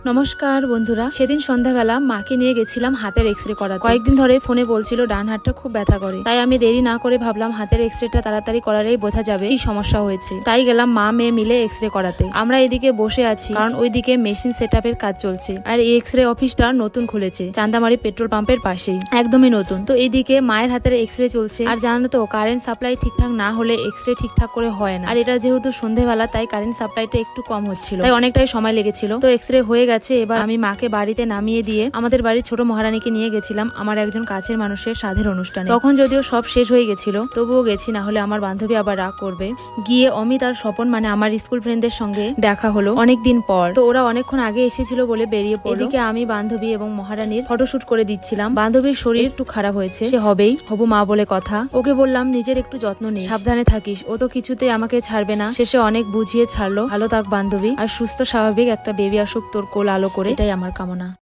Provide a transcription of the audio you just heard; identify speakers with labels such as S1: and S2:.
S1: নমস্কার বন্ধুরা, সেদিন সন্ধ্যাবেলা মাকে নিয়ে গেছিলাম হাতের এক্সরে করাতে। কয়েকদিন ধরে ফোনে বলছিল ডান হাতটা খুব ব্যথা করে, তাই আমি দেরি না করে ভাবলাম হাতের এক্সরেটা তাড়াতাড়ি করালেই বোঝা যাবে কি সমস্যা হয়েছে। তাই গেলাম মা মেয়ে মিলে এক্সরে করাতে। আমরা এদিকে বসে আছি কারণ ওইদিকে মেশিন সেটআপের কাজ চলছে, আর এই এক্সরে অফিসটা নতুন খুলেছে চান্দামারি পেট্রোল পাম্পের পাশেই, একদমই নতুন। তো এইদিকে মায়ের হাতের এক্সরে চলছে। আর জানো তো, কারেন্ট সাপ্লাই ঠিকঠাক না হলে এক্সরে ঠিকঠাক করে হয় না। আর এটা যেহেতু সন্ধ্যেবেলা, তাই কারেন্ট সাপ্লাইটা একটু কম হচ্ছিল, তাই অনেকটাই সময় লেগেছিল। তো এক্সরে হয়ে গেছে। এবার আমি মাকে বাড়িতে নামিয়ে দিয়ে আমাদের বাড়ির ছোট মহারানীকে নিয়ে গেছিলাম আমার একজন কাছের মানুষের সাধের অনুষ্ঠানে। তখন যদিও সব শেষ হয়ে গেছিল, তবুও গেছি, না হলে আমার বান্ধবী আবার রাগ করবে। গিয়ে অমিত আর স্বপন মানে আমার স্কুল ফ্রেন্ডদের সঙ্গে দেখা হলো অনেকদিন পর। তো ওরা অনেকক্ষণ আগে এসেছিল বলে বেরিয়ে পড়লো। এদিকে আমি বান্ধবী এবং মহারানীর ফটোশুট করে দিচ্ছিলাম। বান্ধবীর শরীর একটু খারাপ হয়েছে, সে হবেই, হবু মা বলে কথা। ওকে বললাম নিজের একটু যত্ন নিস, সাবধানে থাকিস। ও তো কিছুতেই আমাকে ছাড়বে না। শেষে অনেক বুঝিয়ে ছাড়লো। ভালো থাক বান্ধবী, আর সুস্থ স্বাভাবিক একটা বেবি আসুক তোর কোল আলো করে, এটাই আমার কামনা।